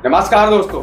नमस्कार दोस्तों।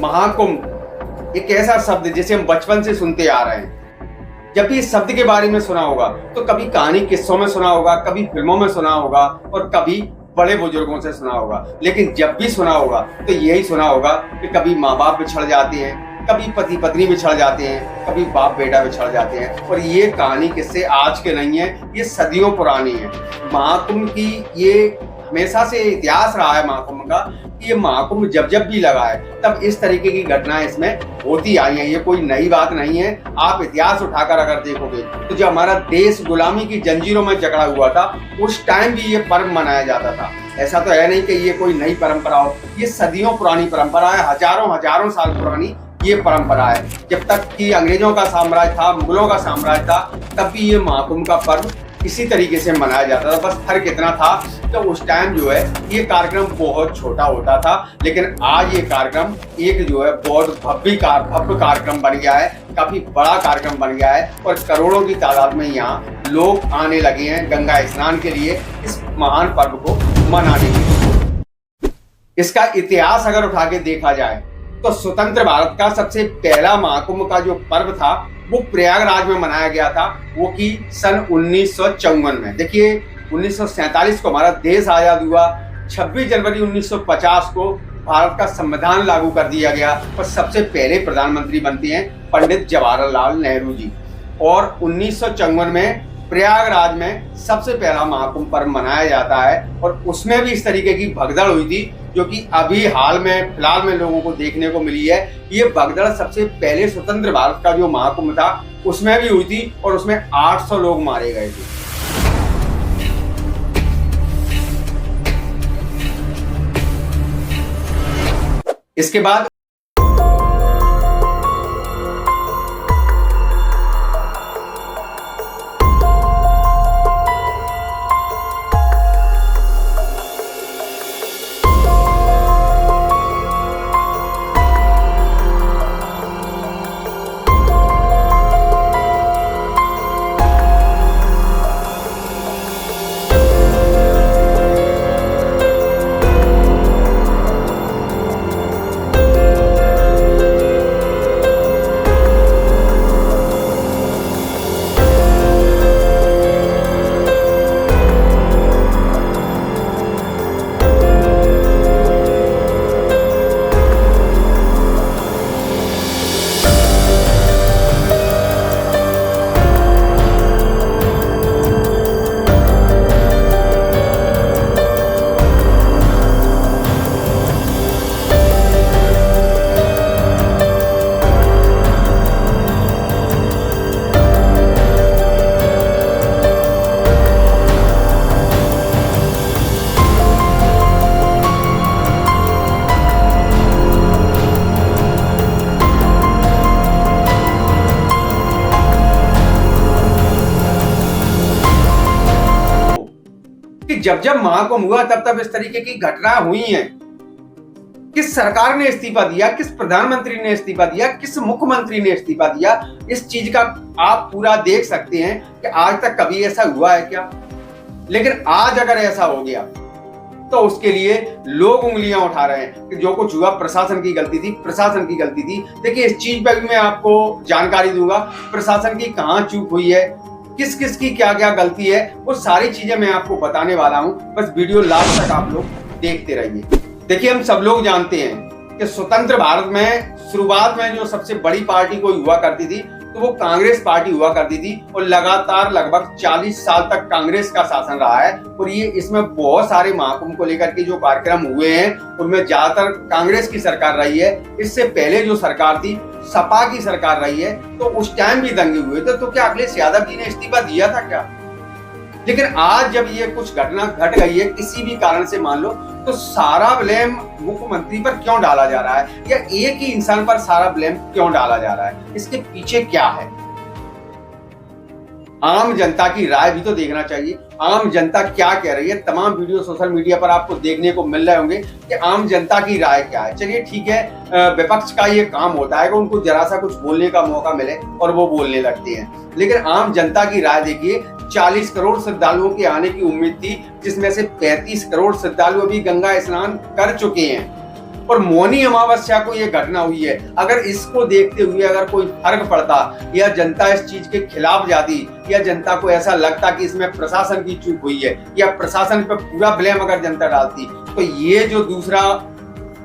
महाकुंभ एक ऐसा शब्द जिसे हम बचपन से सुनते आ रहे हैं। जब भी इस शब्द के बारे में सुना होगा तो कभी कहानी किस्सों में सुना होगा, कभी फिल्मों में सुना होगा और कभी बड़े बुजुर्गों से सुना होगा। लेकिन जब भी सुना होगा तो यही सुना होगा कि कभी माँ बाप बिछड़ जाते हैं, कभी पति पत्नी बिछड़ जाते हैं, कभी बाप बेटा बिछड़ जाते हैं। और ये कहानी किस्से आज के नहीं है, ये सदियों पुरानी है। महाकुंभ की ये हमेशा से इतिहास रहा है महाकुंभ का। ये महाकुंभ जब जब भी लगा है तब इस तरीके की घटनाएं इसमें होती आई हैं। ये कोई नई बात नहीं है। आप इतिहास उठाकर अगर देखोगे तो जब हमारा देश गुलामी की जंजीरों में जकड़ा हुआ था उस टाइम भी ये पर्व मनाया जाता था। ऐसा तो है नहीं कि ये कोई नई परंपरा हो, ये सदियों पुरानी परंपरा है, हजारों साल पुरानी ये परंपरा है। जब तक कि अंग्रेजों का साम्राज्य था, मुगलों का साम्राज्य था, तब भी ये महाकुंभ का पर्व इसी तरीके से मनाया जाता था। बस फर्क इतना था कि उस टाइम जो है ये कार्यक्रम बहुत छोटा होता था, लेकिन आज ये कार्यक्रम एक जो है बहुत भव्य कार्यक्रम बन गया है, काफी बड़ा कार्यक्रम बन गया है और करोड़ों की तादाद में यहाँ लोग आने लगे हैं गंगा स्नान के लिए, इस महान पर्व को मनाने के लिए। इसका इतिहास अगर उठा के देखा जाए तो स्वतंत्र भारत का सबसे पहला महाकुंभ का जो पर्व था वो प्रयागराज में मनाया गया था, वो कि सन 1954 में। देखिए 1947 को हमारा देश आजाद हुआ, 26 जनवरी 1950 को भारत का संविधान लागू कर दिया गया और सबसे पहले प्रधानमंत्री बनते हैं पंडित जवाहरलाल नेहरू जी। और 1954 में प्रयागराज में सबसे पहला महाकुंभ पर्व मनाया जाता है और उसमें भी इस तरीके की भगदड़ हुई थी जो कि अभी फिलहाल में लोगों को देखने को मिली है। ये भगदड़ सबसे पहले स्वतंत्र भारत का जो महाकुंभ था उसमें भी हुई थी और उसमें 800 लोग मारे गए थे। इसके बाद जब जब महाकुंभ हुआ तब तब इस तरीके की घटनाएं हुई हैं। किस सरकार ने इस्तीफा दिया, किस प्रधानमंत्री ने इस्तीफा दिया, किस मुख्यमंत्री ने इस्तीफा दिया, इस चीज का आप पूरा देख सकते हैं कि आज तक कभी ऐसा हुआ है क्या। लेकिन आज अगर ऐसा हो गया तो उसके लिए लोग उंगलियां उठा रहे हैं कि जो कुछ हुआ प्रशासन की गलती थी, प्रशासन की गलती थी। देखिए इस चीज पर भी मैं आपको जानकारी दूंगा, प्रशासन की कहां चूक हुई है, किस किस की क्या क्या गलती है, वो सारी चीजें मैं आपको बताने वाला हूं। बस वीडियो लास्ट तक आप लोग देखते रहिए। देखिए हम सब लोग जानते हैं कि स्वतंत्र भारत में शुरुआत में जो सबसे बड़ी पार्टी कोई हुआ करती थी तो वो कांग्रेस पार्टी हुआ करती थी और लगातार लगभग 40 साल तक कांग्रेस का शासन रहा है। और ये इसमें बहुत सारे महाकुंभ को लेकर के जो कार्यक्रम हुए हैं उनमें ज्यादातर कांग्रेस की सरकार रही है। इससे पहले जो सरकार थी सपा की सरकार रही है, तो उस टाइम भी दंगे हुए थे। तो क्या अखिलेश यादव जी ने इस्तीफा दिया था क्या? लेकिन आज जब ये कुछ घटना घट गई है किसी भी कारण से मान लो, तो सारा ब्लेम मुख्यमंत्री पर क्यों डाला जा रहा है या एक ही इंसान पर सारा ब्लेम क्यों डाला जा रहा है? इसके पीछे क्या है? आम जनता की राय भी तो देखना चाहिए। आम जनता क्या कह रही है? तमाम वीडियो सोशल मीडिया पर आपको देखने को मिल रहे होंगे कि आम जनता की राय क्या है। चलिए ठीक है, विपक्ष का ये काम होता है कि उनको जरा सा कुछ बोलने का मौका मिले और वो बोलने लगते हैं, लेकिन आम जनता की राय देखिए। 40 करोड़ श्रद्धालुओं के आने की उम्मीद थी, जिसमें से 35 करोड़ श्रद्धालु अभी गंगा स्नान कर चुके हैं। और मौनी अमावस्या को ये घटना हुई है, अगर इसको देखते हुए अगर कोई फर्क पड़ता या जनता इस चीज के खिलाफ जाती या जनता को ऐसा लगता कि इसमें प्रशासन की चूक हुई है या प्रशासन पर पूरा ब्लेम अगर जनता डालती, तो ये जो दूसरा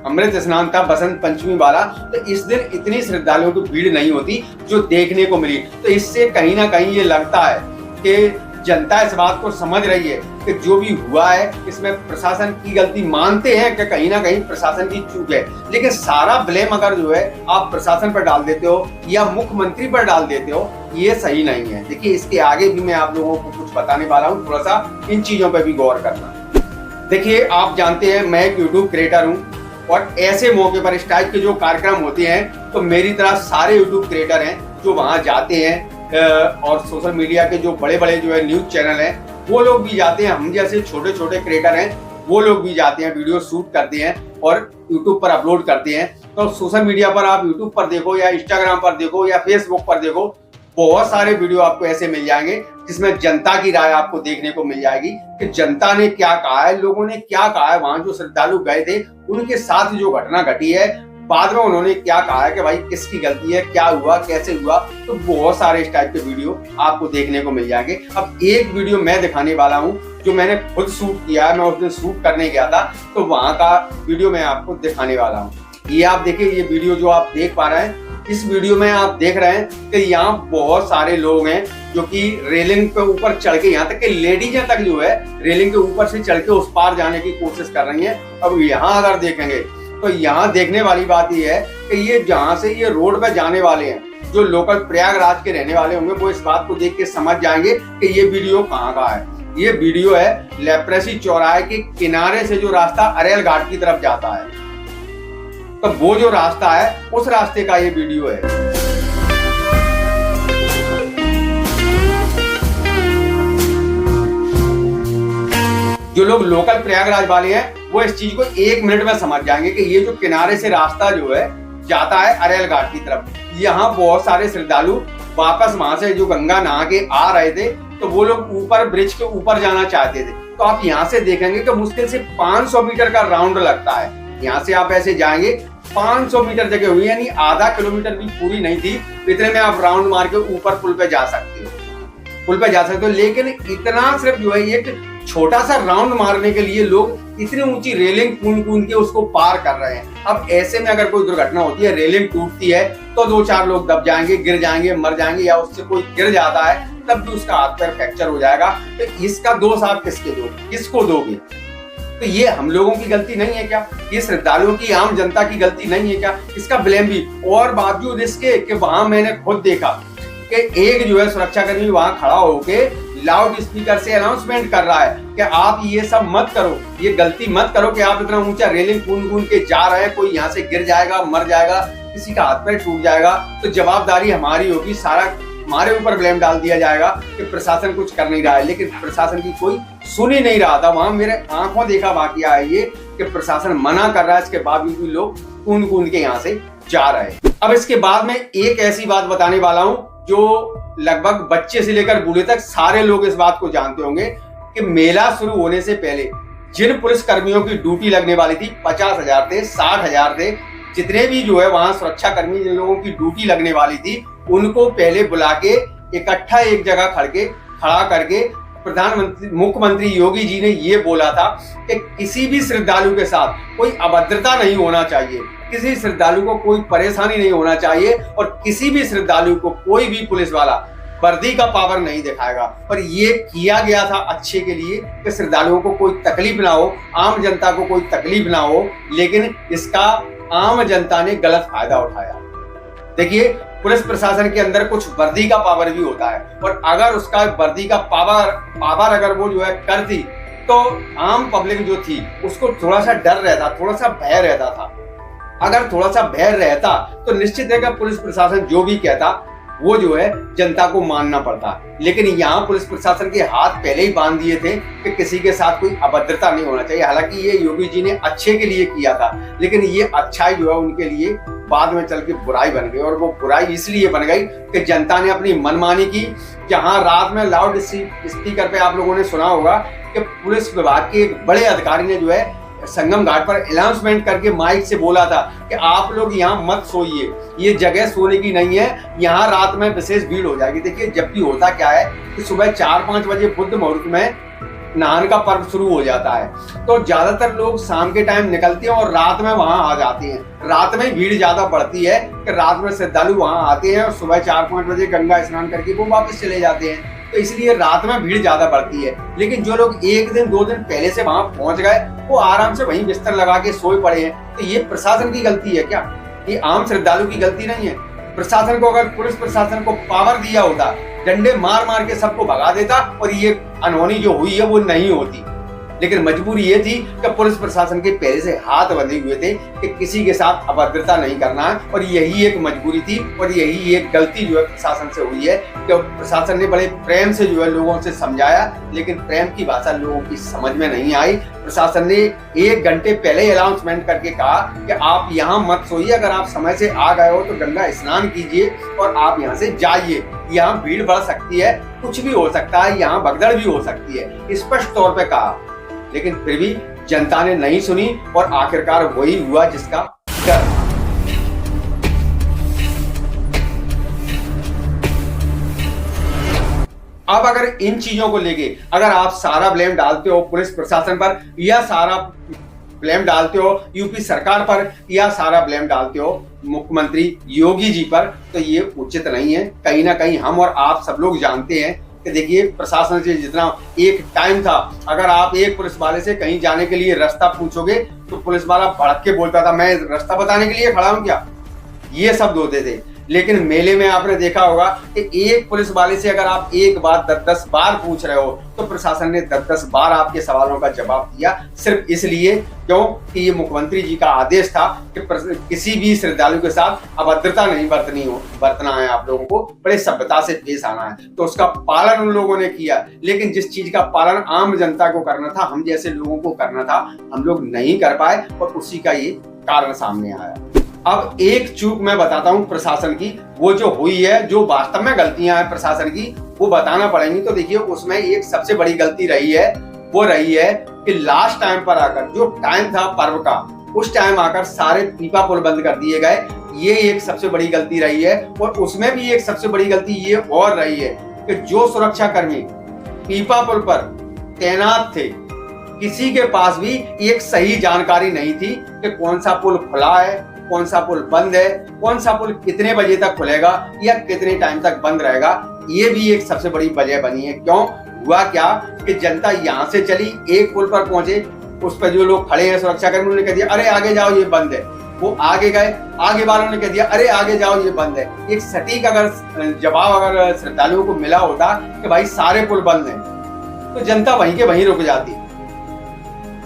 अमृत स्नान था बसंत पंचमी वाला, तो इस दिन इतनी श्रद्धालुओं की भीड़ नहीं होती जो देखने को मिली। तो इससे कहीं ना कहीं ये लगता है कि जनता इस बात को समझ रही है कि जो भी हुआ है इसमें प्रशासन की गलती, मानते हैं कि कहीं ना कहीं प्रशासन की चूक है, लेकिन सारा ब्लेम अगर जो है आप प्रशासन पर डाल देते हो या मुख्यमंत्री पर डाल देते हो, ये सही नहीं है। देखिए, इसके आगे भी मैं आप लोगों को कुछ बताने वाला हूँ, थोड़ा सा इन चीजों पर भी गौर करना। देखिए, आप जानते हैं मैं एक यूट्यूब क्रिएटर हूँ और ऐसे मौके पर इस टाइप के जो कार्यक्रम होते हैं तो मेरी तरह सारे यूट्यूब क्रिएटर हैं जो वहां जाते हैं और सोशल मीडिया के जो बड़े बड़े जो है न्यूज चैनल हैं वो लोग भी जाते हैं, हम जैसे छोटे छोटे क्रिएटर हैं वो लोग भी जाते हैं, वीडियो शूट करते हैं और यूट्यूब पर अपलोड करते हैं। तो सोशल मीडिया पर आप यूट्यूब पर देखो या इंस्टाग्राम पर देखो या फेसबुक पर देखो, बहुत सारे वीडियो आपको ऐसे मिल जाएंगे जिसमें जनता की राय आपको देखने को मिल जाएगी कि जनता ने क्या कहा है, लोगों ने क्या कहा है, वहां जो श्रद्धालु गए थे उनके साथ जो घटना घटी है बाद में उन्होंने क्या कहा है कि भाई किसकी गलती है, क्या हुआ, कैसे हुआ। तो बहुत सारे इस टाइप के वीडियो आपको देखने को मिल जाएंगे। अब एक वीडियो मैं दिखाने वाला हूं जो मैंने खुद शूट किया है, मैं उस दिन शूट करने गया था, तो वहां का वीडियो मैं आपको दिखाने वाला हूं। ये आप देखिए, ये वीडियो जो आप देख पा रहे हैं, इस वीडियो में आप देख रहे हैं कि यहाँ बहुत सारे लोग हैं जो कि रेलिंग पे ऊपर चढ़ के, यहाँ तक कि लेडीजें तक जो है रेलिंग के ऊपर से चढ़ के उस पार जाने की कोशिश कर रही हैं। अब यहाँ अगर देखेंगे तो यहाँ देखने वाली बात यह है कि ये जहाँ से ये रोड पे जाने वाले हैं, जो लोकल प्रयागराज के रहने वाले होंगे, वो इस बात को देख के समझ जाएंगे कि ये वीडियो कहाँ का है। ये वीडियो है लेप्रेसी चौराहे के किनारे से जो रास्ता अरेल घाट की तरफ जाता है, तो वो जो रास्ता है उस रास्ते का ये वीडियो है। जो लोग लोकल प्रयागराज वाले हैं वो इस चीज को 1 मिनट में समझ जाएंगे कि ये जो किनारे से रास्ता जो है जाता है अरेल घाट की तरफ। यहाँ बहुत सारे श्रद्धालु वापस वहां से जो गंगा नहा के आ रहे थे, तो वो लोग ऊपर ब्रिज के ऊपर जाना चाहते थे। तो आप यहाँ से देखेंगे कि मुश्किल से 500 मीटर का राउंड लगता है। यहाँ से आप ऐसे जाएंगे 500 मीटर जगह हुई, यानी आधा किलोमीटर भी पूरी नहीं थी, इतने में आप राउंड मार के ऊपर पुल पे जा सकते हो, पुल पे जा सकते हो। लेकिन इतना सिर्फ जो है एक छोटा सा राउंड मारने के लिए लोग इतनी ऊंची रेलिंग कूद के उसको पार कर रहे हैं। अब ऐसे में अगर कोई दुर्घटना होती है, रेलिंग टूटती है, तो 2-4 लोग दब जाएंगे, गिर जाएंगे, मर जाएंगे, या उससे कोई गिर जाता है तब भी उसका हाथ पैर फ्रैक्चर हो जाएगा। तो इसका दोष आप किसको दोगे? तो ये हम लोगों की गलती नहीं है क्या? ये श्रद्धालुओं की, आम जनता की गलती नहीं है क्या? इसका ब्लेम भी। और बावजूद इसके कि वहां मैंने खुद देखा कि एक जो है सुरक्षाकर्मी वहां खड़ा होके लाउड स्पीकर से अनाउंसमेंट कर रहा है कि आप ये सब मत करो, ये गलती मत करो कि आप इतना ऊंचा रेलिंग कूद के जा रहे हैं, कोई यहाँ से गिर जाएगा, मर जाएगा, किसी का हाथ पैर टूट जाएगा, तो जवाबदारी हमारी होगी, सारा हमारे ऊपर ब्लेम डाल दिया जाएगा कि प्रशासन कुछ कर नहीं रहा है। लेकिन प्रशासन की कोई सुन ही नहीं रहा था। वहां मेरे आंखों देखा वाकया है ये कि प्रशासन मना कर रहा है, इसके बावजूद भी लोग कूद के यहाँ से जा रहे हैं। अब इसके बाद में एक ऐसी बात बताने वाला हूँ जो लगभग बच्चे से लेकर बूढ़े तक सारे लोग इस बात को जानते होंगे कि मेला शुरू होने से पहले जिन पुलिस कर्मियों की ड्यूटी लगने वाली थी, 50,000 थे, 60,000 थे, जितने भी जो है वहां सुरक्षा कर्मी जिन लोगों की ड्यूटी लगने वाली थी, उनको पहले बुला के इकट्ठा एक जगह खड़ा करके प्रधानमंत्री मुख्यमंत्री योगी जी ने ये बोला था कि किसी भी श्रद्धालु के साथ कोई अभद्रता नहीं होना चाहिए, किसी श्रद्धालु को कोई परेशानी नहीं होना चाहिए, और किसी भी श्रद्धालु को कोई भी पुलिस वाला वर्दी का पावर नहीं दिखाएगा। और ये किया गया था अच्छे के लिए कि श्रद्धालुओं को कोई तकलीफ ना हो, आम जनता को कोई तकलीफ ना हो, लेकिन इसका आम जनता ने गलत फायदा उठाया। देखिए, पुलिस प्रशासन के अंदर कुछ वर्दी का पावर भी होता है, और अगर उसका वर्दी का पावर अगर वो जो है करती, तो आम पब्लिक जो थी उसको थोड़ा सा डर रहता, थोड़ा सा भय रहता था। अगर थोड़ा सा भय रहता तो निश्चित है कि पुलिस प्रशासन जो भी कहता वो जो है जनता को मानना पड़ता। लेकिन यहाँ पुलिस प्रशासन के हाथ पहले ही बांध दिए थे कि किसी के साथ कोई अभद्रता नहीं होना चाहिए। हालांकि ये योगी जी ने अच्छे के लिए किया था, लेकिन ये अच्छाई जो है उनके लिए बाद में चल के बुराई बन गई। और वो बुराई इसलिए बन गई कि जनता ने अपनी मनमानी की। जहां रात में लाउड स्पीकर पे आप लोगों ने सुना होगा कि पुलिस विभाग के एक बड़े अधिकारी ने जो है संगम घाट पर अनाउंसमेंट करके माइक से बोला था कि आप लोग यहाँ मत सोइए, ये जगह सोने की नहीं है, यहाँ रात में विशेष भीड़ हो जाएगी। देखिए जब भी होता क्या है कि सुबह 4-5 बजे बुद्ध मुहूर्त में नहान का पर्व शुरू हो जाता है, तो ज्यादातर लोग शाम के टाइम निकलते हैं और रात में वहां आ जाते हैं। रात में भीड़ ज्यादा बढ़ती है कि रात में श्रद्धालु वहां आते हैं और सुबह 4-5 बजे गंगा स्नान करके वो वापस चले जाते हैं, तो इसलिए रात में भीड़ ज्यादा बढ़ती है। लेकिन जो लोग 1 दिन 2 दिन पहले से वहां पहुंच गए वो आराम से वहीं बिस्तर लगा के सोए पड़े हैं। तो ये प्रशासन की गलती है क्या? ये आम श्रद्धालु की गलती नहीं है। प्रशासन को, अगर पुलिस प्रशासन को पावर दिया होता, डंडे मार मार के सबको भगा देता और ये अनहोनी जो हुई है वो नहीं होती। लेकिन मजबूरी ये थी कि पुलिस प्रशासन के पहले से हाथ बंधे हुए थे कि किसी के साथ अभद्रता नहीं करना है, और यही एक मजबूरी थी और यही एक गलती जो है प्रशासन से हुई है कि प्रशासन ने बड़े प्रेम से जो है लोगों से समझाया, लेकिन प्रेम की भाषा लोगों की समझ में नहीं आई। प्रशासन ने 1 घंटे पहले अनाउंसमेंट करके कहा कि आप यहाँ मत सोइए, अगर आप समय से आ गए हो तो गंगा स्नान कीजिए और आप यहाँ से जाइए, यहाँ भीड़ बढ़ सकती है, कुछ भी हो सकता है, यहाँ भगदड़ भी हो सकती है, स्पष्ट तौर पे कहा। लेकिन फिर भी जनता ने नहीं सुनी और आखिरकार वही हुआ जिसका डर। अब अगर इन चीजों को लेके अगर आप सारा ब्लेम डालते हो पुलिस प्रशासन पर, या सारा ब्लेम डालते हो यूपी सरकार पर, या सारा ब्लेम डालते हो मुख्यमंत्री योगी जी पर, तो ये उचित नहीं है। कहीं ना कहीं हम और आप सब लोग जानते हैं कि देखिए प्रशासन से जितना एक टाइम था, अगर आप एक पुलिस वाले से कहीं जाने के लिए रास्ता पूछोगे तो पुलिस वाला भड़क के बोलता था मैं रास्ता बताने के लिए खड़ा हूं क्या, ये शब्द होते थे। लेकिन मेले में आपने देखा होगा कि एक पुलिस वाले से अगर आप एक बार 10-10 बार पूछ रहे हो तो प्रशासन ने 10-10 बार आपके सवालों का जवाब दिया, सिर्फ इसलिए क्यों कि ये मुख्यमंत्री जी का आदेश था कि किसी भी श्रद्धालु के साथ अभद्रता नहीं बरतना है, आप लोगों को बड़े सभ्यता से पेश आना है। तो उसका पालन उन लोगों ने किया, लेकिन जिस चीज का पालन आम जनता को करना था, हम जैसे लोगों को करना था, हम लोग नहीं कर पाए और उसी का ये कारण सामने आया। अब एक चूक मैं बताता हूं प्रशासन की, वो जो हुई है, जो वास्तव में गलतियां हैं प्रशासन की, वो बताना पड़ेंगी। तो देखिए उसमें एक सबसे बड़ी गलती रही है, वो रही है कि लास्ट टाइम पर आकर, जो टाइम था पर्व का, उस टाइम आकर सारे पीपा पुल बंद कर दिए गए। ये एक सबसे बड़ी गलती रही है। और उसमें भी एक सबसे बड़ी गलती ये और रही है कि जो सुरक्षा कर्मी पीपा पुल पर तैनात थे, किसी के पास भी एक सही जानकारी नहीं थी कि कौन सा पुल खुला है, कौन सा पुल बंद है, कौन सा पुल कितने बजे तक खुलेगा या कितने टाइम तक बंद रहेगा। ये भी एक सबसे बड़ी वजह बनी है। क्यों हुआ क्या कि जनता यहाँ से चली, एक पुल पर पहुंचे, उस पर जो लोग खड़े हैं सुरक्षा कर्मी, उन्होंने कह दिया अरे आगे जाओ ये बंद है। वो आगे गए, आगे वालों ने कह दिया अरे आगे जाओ ये बंद है। एक सटीक अगर जवाब अगर श्रद्धालुओं को मिला होता कि भाई सारे पुल बंद हैं, तो जनता वहीं के वहीं रुक जाती,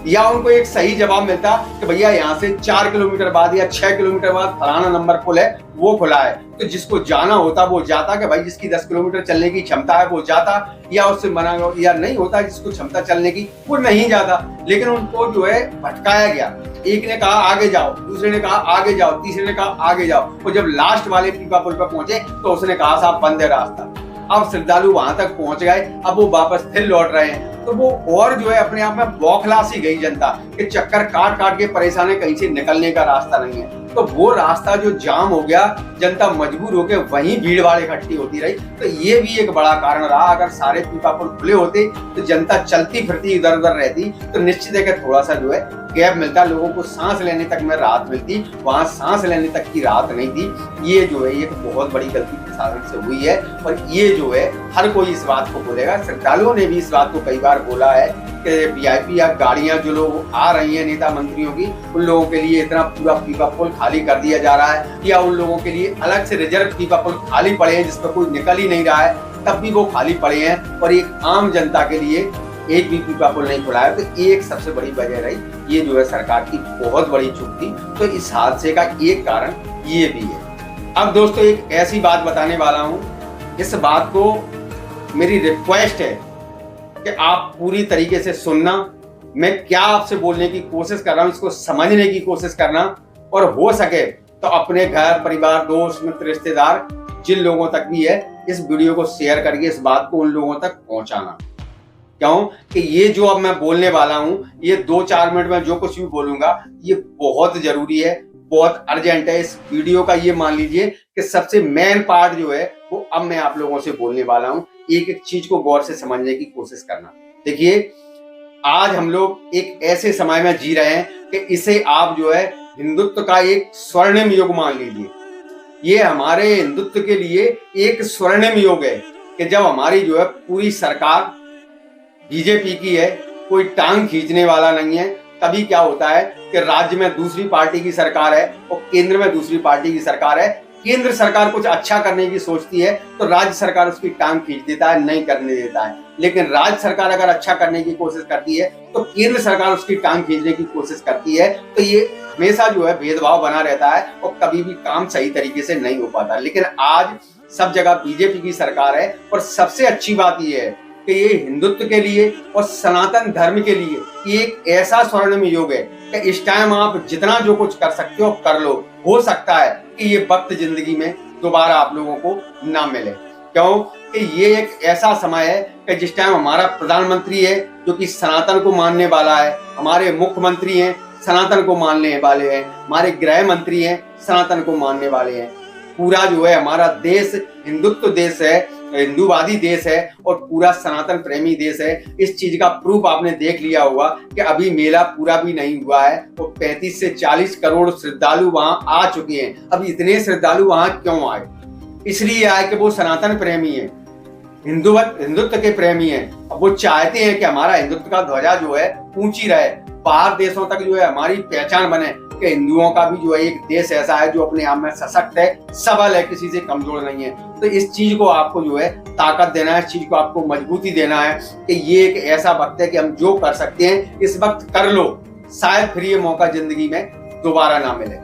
या उनको एक सही जवाब मिलता कि भैया यहाँ से 4 किलोमीटर बाद या 6 किलोमीटर बाद फलाना नंबर पुल है वो खुला है। तो जिसको जाना होता वो जाता कि भाई जिसकी 10 किलोमीटर चलने की क्षमता है वो जाता, या उससे मना या नहीं होता जिसको क्षमता चलने की वो नहीं जाता। लेकिन उनको जो है भटकाया गया, एक ने कहा आगे जाओ, दूसरे ने कहा आगे जाओ, तीसरे ने कहा आगे जाओ, और जब लास्ट वाले पीपा पुल पर पहुंचे तो उसने कहा साहब बंद है रास्ता। अब श्रद्धालु वहां तक पहुंच गए, अब वो वापस फिर लौट रहे हैं। तो वो और जो है अपने आप में बौखला सी गई जनता कि चक्कर काट काट के परेशान है, कहीं से निकलने का रास्ता नहीं है। तो वो रास्ता जो जाम हो गया, जनता मजबूर होकर वहीं भीड़ भाड़ इकट्ठी होती रही। तो ये भी एक बड़ा कारण रहा। अगर सारे पीपा पुल खुले होते तो जनता चलती फिरती इधर उधर रहती तो निश्चित है कि थोड़ा सा जो है गैप मिलता, लोगों को सांस लेने तक में राहत मिलती। वहां सांस लेने तक की राहत नहीं थी। ये जो है एक बहुत बड़ी गलती प्रशासन से हुई है और ये जो है हर कोई इस बात को बोलेगा। श्रद्धालुओं ने भी इस बात को कई बार बोला है कि वीआईपी या गाड़ियां जो लोग आ रही हैं नेता मंत्रियों की, उन लोगों के लिए इतना पूरा पीपा पुल खाली कर दिया जा रहा है, या उन लोगों के लिए अलग से रिजर्व पीपा पुल खाली पड़े हैं जिस पर कोई निकल ही नहीं रहा है, तब भी वो खाली पड़े हैं और एक आम जनता के लिए एक भी पीपा पुल नहीं खुला है। तो एक सबसे बड़ी वजह रही, ये जो है सरकार की बहुत बड़ी चूक थी। तो इस हादसे का एक कारण ये भी है। अब दोस्तों एक ऐसी बात बताने वाला हूं, इस बात को मेरी रिक्वेस्ट है कि आप पूरी तरीके से सुनना। मैं क्या आपसे बोलने की कोशिश कर रहा हूं इसको समझने की कोशिश करना, और हो सके तो अपने घर परिवार दोस्त मित्र रिश्तेदार जिन लोगों तक भी है इस वीडियो को शेयर करके इस बात को उन लोगों तक पहुंचाना। क्यों कि ये जो अब मैं बोलने वाला हूं, ये 2-4 मिनट में जो कुछ भी बोलूंगा ये बहुत जरूरी है, बहुत अर्जेंट है। इस वीडियो का ये मान लीजिए कि सबसे मेन पार्ट जो है वो अब मैं आप लोगों से बोलने वाला हूं। एक एक चीज को गौर से समझने की कोशिश करना। देखिए, आज हम लोग एक ऐसे समय में जी रहे हैं कि इसे आप जो है हिंदुत्व का एक स्वर्णिम युग मान लीजिए। ये हमारे हिंदुत्व के लिए एक स्वर्णिम युग है कि जब हमारी जो है पूरी सरकार बीजेपी की है, कोई टांग खींचने वाला नहीं है। तभी क्या होता है कि राज्य में दूसरी पार्टी की सरकार है और केंद्र में दूसरी पार्टी की सरकार है। केंद्र सरकार कुछ अच्छा करने की सोचती है तो राज्य सरकार उसकी टांग खींच देता है, नहीं करने देता है। लेकिन राज्य सरकार अगर अच्छा करने की कोशिश करती है तो केंद्र सरकार उसकी टांग खींचने की कोशिश करती है। तो ये हमेशा जो है भेदभाव बना रहता है और कभी भी काम सही तरीके से नहीं हो पाता। लेकिन आज सब जगह बीजेपी की सरकार है और सबसे अच्छी बात यह है कि ये हिंदुत्व के लिए और सनातन धर्म के लिए एक ऐसा स्वर्णिम युग है कि इस टाइम आप जितना जो कुछ कर सकते हो कर लो। हो सकता है कि ये वक्त जिंदगी में दोबारा आप लोगों को ना मिले, क्यों कि ये एक ऐसा समय है कि जिस टाइम हमारा प्रधानमंत्री है जो कि सनातन को मानने वाला है, हमारे मुख्यमंत्री हैं सनातन को मानने वाले हैं, हमारे गृह मंत्री हैं सनातन को मानने वाले हैं। पूरा जो है हमारा देश हिंदुत्व देश है, हिंदूवादी देश है और पूरा सनातन प्रेमी देश है। इस चीज का प्रूफ आपने देख लिया होगा कि अभी मेला पूरा भी नहीं हुआ है तो 35 से 40 करोड़ श्रद्धालु वहां आ चुके हैं। अब इतने श्रद्धालु वहां क्यों आए? इसलिए आए कि वो सनातन प्रेमी है, हिंदुत्व के प्रेमी है। अब वो चाहते हैं कि हमारा हिंदुत्व का ध्वजा जो है ऊंची रहे, बाहर देशों तक जो है हमारी पहचान बने कि हिंदुओं का भी जो है एक देश ऐसा है जो अपने आप में सशक्त है, सबल है, किसी से कमजोर नहीं है। तो इस चीज को आपको जो है ताकत देना है, इस चीज को आपको मजबूती देना है कि ये एक ऐसा वक्त है कि हम जो कर सकते हैं इस वक्त कर लो, शायद फिर ये मौका जिंदगी में दोबारा ना मिले।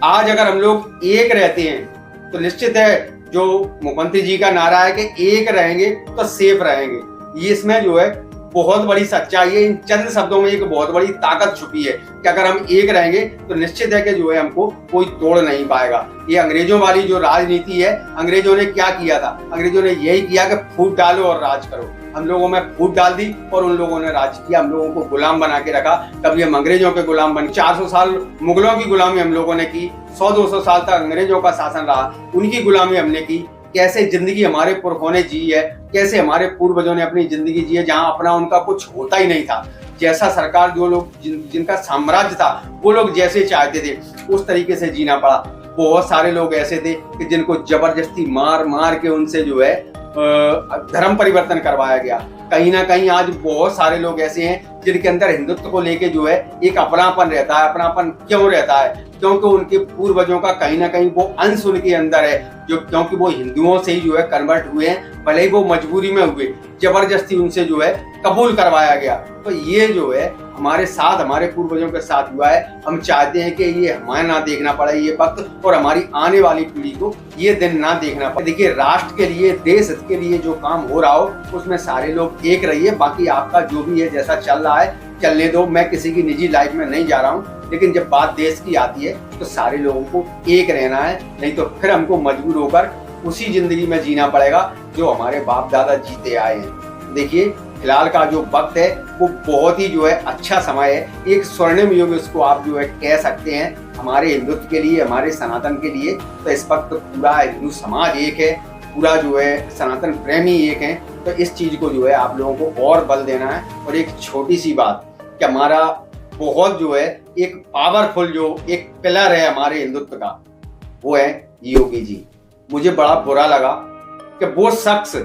आज अगर हम लोग एक रहते हैं तो निश्चित है जो मुख्यमंत्री जी का नारा है कि एक रहेंगे तो सेफ रहेंगे, ये इसमें जो है बहुत बड़ी सच्चाई है। इन चंद शब्दों में एक बहुत बड़ी ताकत छुपी है कि अगर हम एक रहेंगे तो निश्चित है कि जो है हमको कोई तोड़ नहीं पाएगा। ये अंग्रेजों वाली जो राजनीति है, अंग्रेजों ने क्या किया था? अंग्रेजों ने यही किया कि फूट डालो और राज करो। हम लोगों में फूट डाल दी और उन लोगों ने राज किया, हम लोगों को गुलाम बना के रखा। कभी हम अंग्रेजों के गुलाम बने, 400 साल मुगलों की गुलामी हम लोगों ने की, 100-200 साल तक अंग्रेजों का शासन रहा, उनकी गुलामी हमने की। कैसे जिंदगी हमारे पुरखों ने जी है, कैसे हमारे पूर्वजों ने अपनी जिंदगी जी है जहां अपना उनका कुछ होता ही नहीं था। जैसा सरकार जो लोग जिनका साम्राज्य था वो लोग जैसे चाहते थे उस तरीके से जीना पड़ा। बहुत सारे लोग ऐसे थे कि जिनको जबरदस्ती मार मार के उनसे जो है धर्म परिवर्तन करवाया गया। कहीं ना कहीं आज बहुत सारे लोग ऐसे हैं जिनके अंदर हिंदुत्व को लेके जो है एक अपनापन रहता है। अपनापन क्यों रहता है? क्योंकि उनके पूर्वजों का कहीं ना कहीं वो अंश उनके अंदर है, जो क्योंकि वो हिंदुओं से ही जो है कन्वर्ट हुए हैं, भले ही वो मजबूरी में हुए, जबरदस्ती उनसे जो है कबूल करवाया गया। तो ये जो है हमारे साथ, हमारे पूर्वजों के साथ हुआ है। हम चाहते हैं कि ये हमें ना देखना पड़े ये वक्त, और हमारी आने वाली पीढ़ी को ये दिन ना देखना पड़े। देखिए, राष्ट्र के लिए, देश हित के लिए जो काम हो रहा हो उसमें सारे लोग एक रहिए। बाकी आपका जो भी है जैसा चल रहा है चलने दो, मैं किसी की निजी लाइफ में नहीं जा रहा हूँ। लेकिन जब बात देश की आती है तो सारे लोगों को एक रहना है, नहीं तो फिर हमको मजबूर होकर उसी जिंदगी में जीना पड़ेगा जो हमारे बाप दादा जीते आए हैं। देखिए, फिलहाल का जो वक्त है वो बहुत ही जो है अच्छा समय है, एक स्वर्णिम युग इसको आप जो है कह सकते हैं हमारे हिंदुत्व के लिए, हमारे सनातन के लिए। तो इस वक्त पूरा हिंदू समाज एक है, पूरा जो है सनातन प्रेमी एक है। तो इस चीज को जो है आप लोगों को और बल देना है। और एक छोटी सी बात कि हमारा बहुत जो है एक पावरफुल जो एक पिलर है हमारे हिंदुत्व का, वो है योगी जी। मुझे बड़ा बुरा लगा कि वो शख्स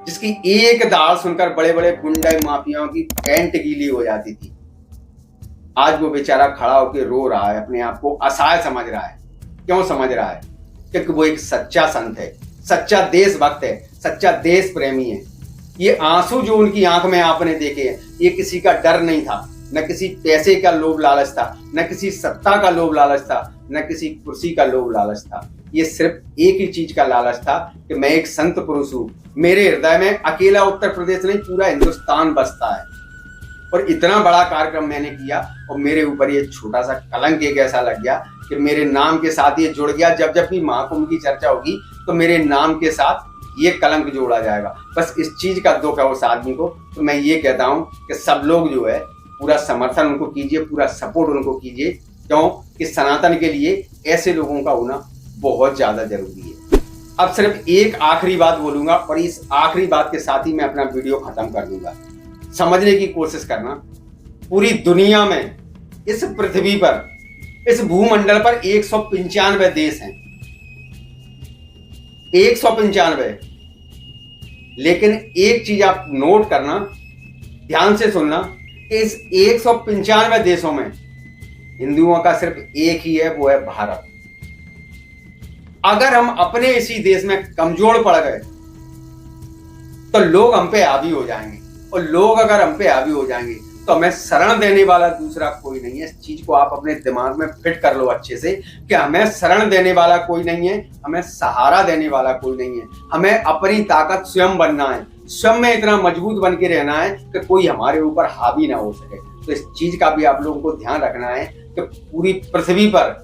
जिसकी एक दाल सुनकर बड़े बड़े गुंडे माफियाओं की पैंट गीली हो जाती थी, आज वो बेचारा खड़ा होकर रो रहा है, अपने आप को असहाय समझ रहा है। क्यों समझ रहा है? क्योंकि वो एक सच्चा संत है, सच्चा देशभक्त है, सच्चा देश प्रेमी है। ये आंसू जो उनकी आंख में आपने देखे हैं, ये किसी का डर नहीं था, न किसी पैसे का लोभ लालच था, न किसी सत्ता का लोभ लालच था, न किसी कुर्सी का लोभ लालच था। ये सिर्फ एक ही चीज का लालच था कि मैं एक संत पुरुष हूं, मेरे हृदय में अकेला उत्तर प्रदेश नहीं पूरा हिंदुस्तान बसता है। और इतना बड़ा कार्यक्रम मैंने किया और मेरे ऊपर ये छोटा सा कलंक एक ऐसा लग गया कि मेरे नाम के साथ ये जुड़ गया। जब जब भी महाकुंभ की चर्चा होगी तो मेरे नाम के साथ ये कलंक जोड़ा जाएगा। बस इस चीज का दुख है उस आदमी को। तो मैं ये कहता हूँ कि सब लोग जो है पूरा समर्थन उनको कीजिए, पूरा सपोर्ट उनको कीजिए, क्यों कि सनातन के लिए ऐसे लोगों का होना बहुत ज्यादा जरूरी है। अब सिर्फ एक आखिरी बात बोलूंगा और इस आखिरी बात के साथ ही मैं अपना वीडियो खत्म कर दूंगा। समझने की कोशिश करना, पूरी दुनिया में, इस पृथ्वी पर, इस भूमंडल पर 195 देश हैं, 195। लेकिन एक चीज आप नोट करना, ध्यान से सुनना, इस 195 देशों में हिंदुओं का सिर्फ एक ही है, वो है भारत। अगर हम अपने इसी देश में कमजोर पड़ गए तो लोग हम पे हावी हो जाएंगे, और लोग अगर हम पे हावी हो जाएंगे तो हमें शरण देने वाला दूसरा कोई नहीं है। इस चीज को आप अपने दिमाग में फिट कर लो अच्छे से कि हमें शरण देने वाला कोई नहीं है, हमें सहारा देने वाला कोई नहीं है। हमें अपनी ताकत स्वयं बनना है, स्वयं में इतना मजबूत बन के रहना है कि कोई हमारे ऊपर हावी ना हो सके। तो इस चीज का भी आप लोगों को ध्यान रखना है कि पूरी पृथ्वी पर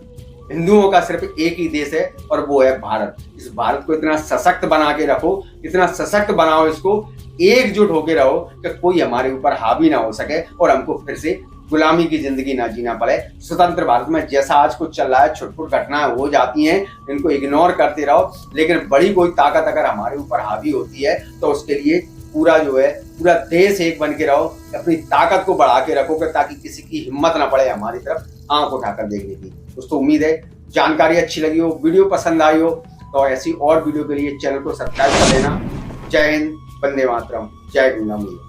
हिंदुओं का सिर्फ एक ही देश है और वो है भारत। इस भारत को इतना सशक्त बना के रखो, इतना सशक्त बनाओ इसको, एकजुट होके रहो कि कोई हमारे ऊपर हावी ना हो सके और हमको फिर से गुलामी की जिंदगी ना जीना पड़े। स्वतंत्र भारत में जैसा आज कुछ चल रहा है, छुटपुट घटनाएं हो जाती हैं, इनको इग्नोर करते रहो, लेकिन बड़ी कोई ताकत अगर हमारे ऊपर हावी होती है तो उसके लिए पूरा जो है पूरा देश एक बन के रहो, अपनी ताकत को बढ़ा के रखो ताकि किसी की हिम्मत ना पड़े हमारी तरफ आंख उठाकर देखने की। दोस्तों उम्मीद है जानकारी अच्छी लगी हो, वीडियो पसंद आई हो, तो ऐसी और वीडियो के लिए चैनल को सब्सक्राइब कर लेना। जय हिंद, वंदे मातरम, जय गंगा मैया।